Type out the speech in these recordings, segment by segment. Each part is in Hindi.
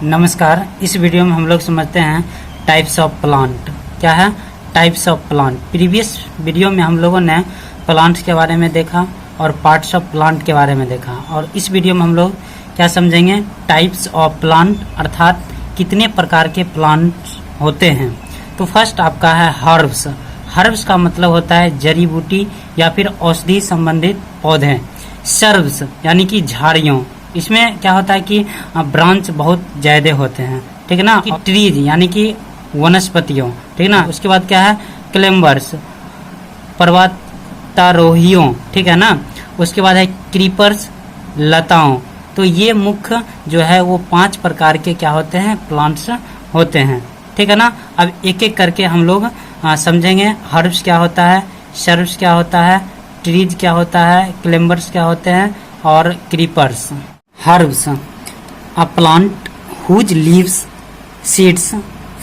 नमस्कार। इस वीडियो में हम लोग समझते हैं टाइप्स ऑफ प्लांट। क्या है types of plant? Previous video में हम लोगों ने प्लांट्स के बारे में देखा और पार्ट्स ऑफ प्लांट के बारे में देखा, और इस वीडियो में हम लोग क्या समझेंगे? टाइप्स ऑफ प्लांट, अर्थात कितने प्रकार के प्लांट्स होते हैं। तो फर्स्ट आपका है हर्ब्स। हर्ब्स का मतलब होता है जड़ी बूटी या फिर औषधि संबंधित पौधे। सर्ब्स यानी कि झाड़ियों, इसमें क्या होता है कि ब्रांच बहुत ज्यादा होते हैं, ठीक है ना। ट्रीज यानी कि वनस्पतियों, ठीक है ना। उसके बाद क्या है क्लेम्बर्स, पर्वतारोहियों, ठीक है ना। उसके बाद है क्रीपर्स, लताओं। तो ये मुख्य जो है वो 5 प्रकार के क्या होते हैं? प्लांट्स होते हैं, ठीक है ना। अब एक एक करके हम लोग समझेंगे। हर्ब्स क्या होता है, सर्ब्स क्या होता है, ट्रीज क्या होता है, क्लेम्बर्स क्या होते हैं और creepers. Herbs, a plant whose leaves, seeds,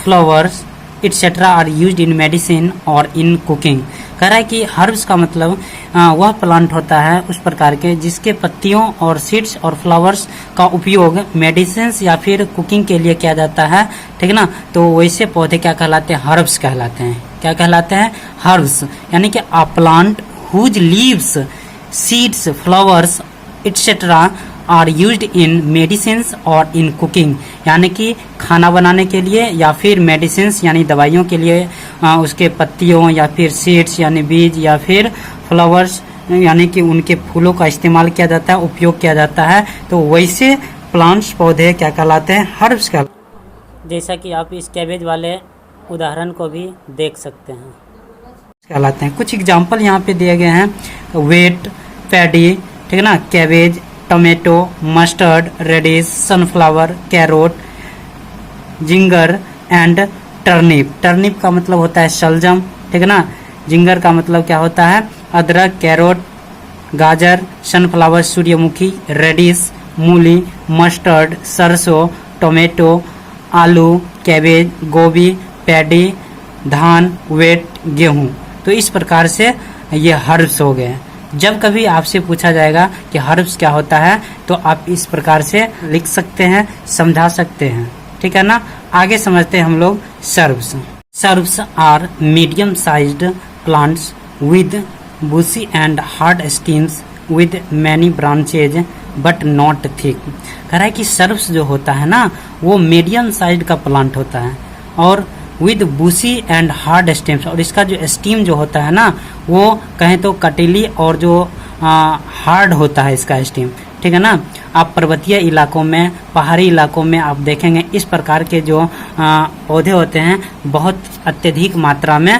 flowers etc. are used in medicine or in cooking। कह रहा है कि हर्ब्स का मतलब वह प्लांट होता है उस प्रकार के जिसके पत्तियों और सीड्स और फ्लावर्स का उपयोग मेडिसिन या फिर कुकिंग के लिए किया जाता है, ठीक है ना। तो वैसे पौधे क्या कहलाते हैं? हर्ब्स कहलाते हैं। क्या कहलाते हैं? हर्ब्स। यानी कि a plant whose leaves, seeds, flowers etc. Are used in medicines और इन कुकिंग, यानी कि खाना बनाने के लिए या फिर मेडिसिन्स यानी दवाइयों के लिए उसके पत्तियों या फिर सीड्स यानी बीज या फिर फ्लावर्स यानी कि उनके फूलों का इस्तेमाल किया जाता है, उपयोग किया जाता है। तो वैसे प्लांट्स पौधे क्या कहलाते हैं? हर्ब्स का। जैसा कि आप इस कैबेज वाले उदाहरण को भी देख सकते हैं, कहलाते हैं। कुछ एग्जाम्पल यहाँ पे दिए गए हैं। वेट, पैडी, ठीक है ना, cabbage, tomato, mustard, radish, sunflower, carrot, ginger and turnip. Turnip का मतलब होता है शलजम, ठीक है ना। जिंगर का मतलब क्या होता है? अदरक, कैरोट, गाजर, सनफ्लावर सूर्यमुखी, रेडिश मूली, मस्टर्ड सरसों, टोमेटो आलू, कैबेज गोभी, पैडी धान, वेट गेहूं। तो इस प्रकार से ये हर्ब्स हो गए। जब कभी आपसे पूछा जाएगा कि हर्ब्स क्या होता है तो आप इस प्रकार से लिख सकते हैं, समझा सकते हैं, ठीक है ना। आगे समझते हैं हम लोग shrubs. Shrubs are medium sized plants with bushy and hard stems with many branches but not thick. कह रहा है कि सर्ब्स जो होता है ना वो मीडियम साइज का प्लांट होता है और with bushy and hard stems, और इसका जो स्टीम जो होता है ना वो कहें तो कटीली और जो हार्ड होता है इसका स्टीम, ठीक है ना। आप पर्वतीय इलाकों में, पहाड़ी इलाकों में आप देखेंगे इस प्रकार के जो पौधे होते हैं बहुत अत्यधिक मात्रा में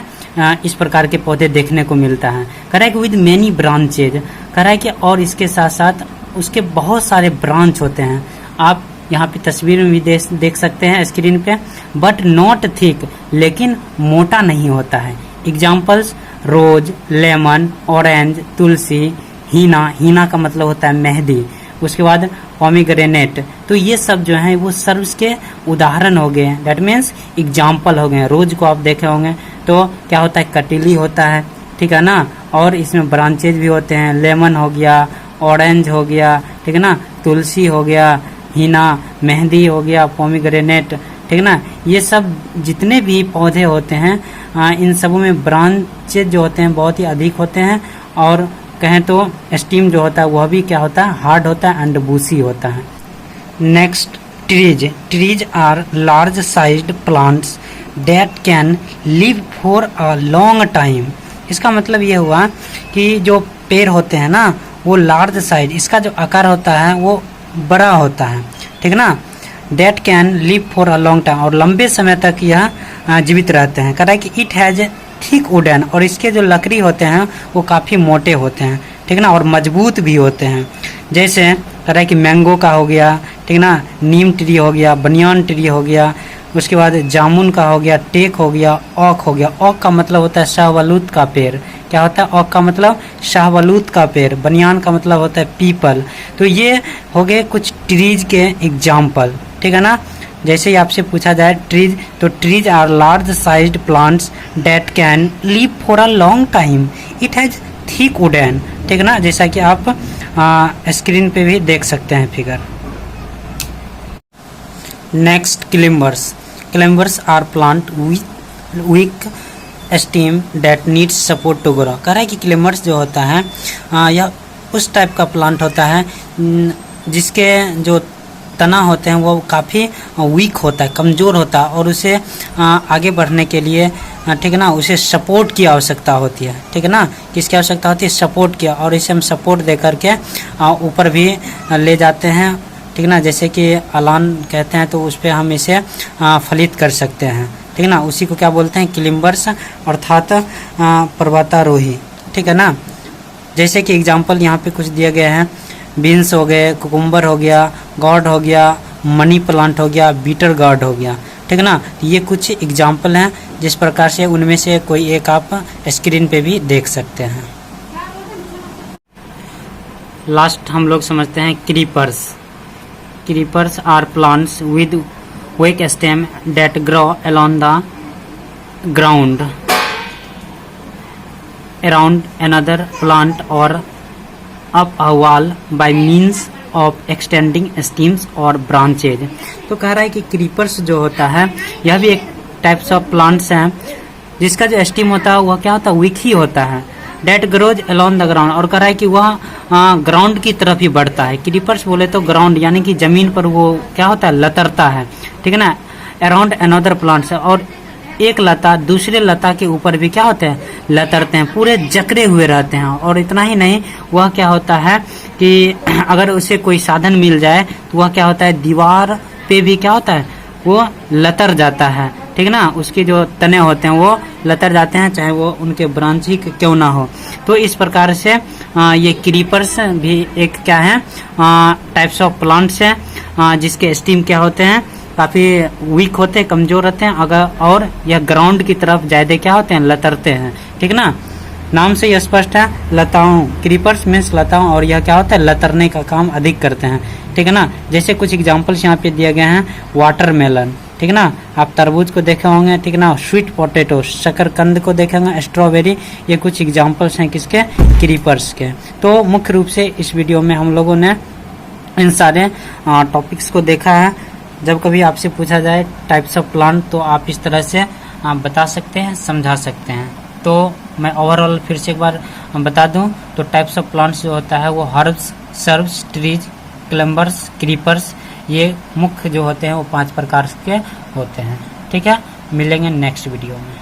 इस प्रकार के पौधे देखने को मिलता है। कह रहा है कि विद मेनी ब्रांचेज, कह रहा है कि और इसके साथ साथ उसके बहुत सारे ब्रांच होते हैं। आप यहाँ पे तस्वीर में भी देख सकते हैं स्क्रीन पे। बट नॉट थिक, लेकिन मोटा नहीं होता है। एग्जाम्पल्स रोज, लेमन, ऑरेंज, तुलसी, हीना। हीना का मतलब होता है मेहंदी। उसके बाद पोमीग्रेनेट। तो ये सब जो है वो सर्ब्स के उदाहरण हो गए हैं, दैट मीन्स एग्जाम्पल हो गए। रोज को आप देखे होंगे तो क्या होता है? कटीली होता है, ठीक है ना, और इसमें ब्रांचेज भी होते हैं। लेमन हो गया, ऑरेंज हो गया, ठीक है ना, तुलसी हो गया, हीना, मेहंदी हो गया, पोमीग्रेनेट, ठीक है ना। ये सब जितने भी पौधे होते हैं इन सबों में ब्रांचेज जो होते हैं बहुत ही अधिक होते हैं, और कहें तो स्टीम जो होता है वह भी क्या होता है? हार्ड होता है एंड बूसी होता है। Next trees. Trees are large sized plants that can live for a long time. इसका मतलब ये हुआ कि जो पेड़ होते हैं ना वो लार्ज साइज, इसका जो आकार होता है वो बड़ा होता है, ठीक है ना। That can live for a long time, और लंबे समय तक यह जीवित रहते हैं। कह रहा है कि इट हैज थिक वुडन, और इसके जो लकड़ी होते हैं वो काफ़ी मोटे होते हैं, ठीक है ना, और मजबूत भी होते हैं। जैसे कह रहा है कि मैंगो का हो गया, ठीक है ना, नीम ट्री हो गया, बनियान ट्री हो गया, उसके बाद जामुन का हो गया, टेक हो गया, ओक हो गया। ओक का मतलब होता है शाहबलूत का पेड़। क्या होता है? ओक का मतलब शाहबलूत का पेड़। बनियान का मतलब होता है पीपल। तो ये हो गए कुछ ट्रीज के एग्जाम्पल, ठीक है ना। जैसे ही आपसे पूछा जाए ट्रीज, तो trees are large sized plants that can live for a long time, it has thick wooden, ठीक है ना, जैसा कि आप स्क्रीन पे भी देख सकते हैं figure. Next climbers. Climbers are plant with weak stem that needs support to grow. कह रहा है कि क्लिम्बर्स जो होता है यह उस टाइप का प्लांट होता है जिसके जो तना होते हैं वो काफ़ी वीक होता है, कमज़ोर होता है, और उसे आगे बढ़ने के लिए ठीक है ना, उसे सपोर्ट की आवश्यकता होती है। ठीक है ना, किसकी आवश्यकता होती है? सपोर्ट की। और इसे हम सपोर्ट दे करके ऊपर भी ले जाते हैं। ठीक है ना, जैसे कि अलान कहते हैं तो उस पर हम इसे फलित कर सकते हैं। ठीक है ना, उसी को क्या बोलते हैं? क्लिम्बर्स अर्थात पर्वतारोही। ठीक है ना, जैसे कि एग्जाम्पल यहाँ पे कुछ दिए गए हैं, बीन्स हो गए, कुकुम्बर हो गया, गॉड हो गया, मनी प्लांट हो गया, बीटर गार्ड हो गया। ठीक है ना, ये कुछ एग्जाम्पल हैं जिस प्रकार से उनमें से कोई एक आप स्क्रीन पे भी देख सकते हैं। लास्ट हम लोग समझते हैं creepers. Creepers are plants with weak stem that grow along the ground around another plant or up a wall by means of extending stems or branches। तो कह रहा है कि क्रीपर्स जो होता है यह भी एक टाइप्स ऑफ प्लांट्स हैं जिसका जो स्टीम होता है वह क्या होता है? वीक ही होता है। That grows along the ground, और कह रहा है कि वह ग्राउंड की तरफ ही बढ़ता है। क्रीपर्स बोले तो ग्राउंड यानी कि जमीन पर वो क्या होता है? लतरता है। ठीक है ना, अराउंड अनदर प्लांट्स, और एक लता दूसरे लता के ऊपर भी क्या होते हैं? लतरते हैं, पूरे जकड़े हुए रहते हैं। और इतना ही नहीं, वह क्या होता है कि अगर उसे कोई साधन मिल जाए तो वह क्या होता है? दीवार पे भी क्या होता है? वो लतर जाता है। ठीक है ना, उसके जो तने होते हैं वो लतर जाते हैं, चाहे वो उनके ब्रांच ही क्यों ना हो। तो इस प्रकार से ये क्रीपर्स भी एक क्या है? टाइप्स ऑफ प्लांट्स हैं जिसके स्टीम क्या होते हैं? काफ़ी वीक होते हैं, कमज़ोर रहते हैं, अगर और यह ग्राउंड की तरफ ज़्यादा क्या होते हैं? लतरते हैं। ठीक है ना, नाम से यह स्पष्ट है, लताओं। क्रीपर्स मीन्स लताओं, और यह क्या होता है? लतरने का काम अधिक करते हैं। ठीक है ना, जैसे कुछ एग्जांपल्स यहाँ पे दिए गए हैं, वाटरमेलन। ठीक है ना, आप तरबूज को देखे होंगे। ठीक है ना, स्वीट पोटैटो, शकरकंद को देखेंगे, स्ट्रॉबेरी, ये कुछ एग्जाम्पल्स हैं किसके? क्रीपर्स के। तो मुख्य रूप से इस वीडियो में हम लोगों ने इन सारे टॉपिक्स को देखा है। जब कभी आपसे पूछा जाए टाइप्स ऑफ प्लांट तो आप इस तरह से बता सकते हैं, समझा सकते हैं। तो मैं ओवरऑल फिर से एक बार बता दूं तो टाइप्स ऑफ प्लांट्स जो होता है वो हर्ब्स, सर्ब्स, ट्रीज, क्लम्बर्स, क्रीपर्स, ये मुख्य जो होते हैं वो 5 प्रकार के होते हैं। ठीक है, मिलेंगे नेक्स्ट वीडियो में।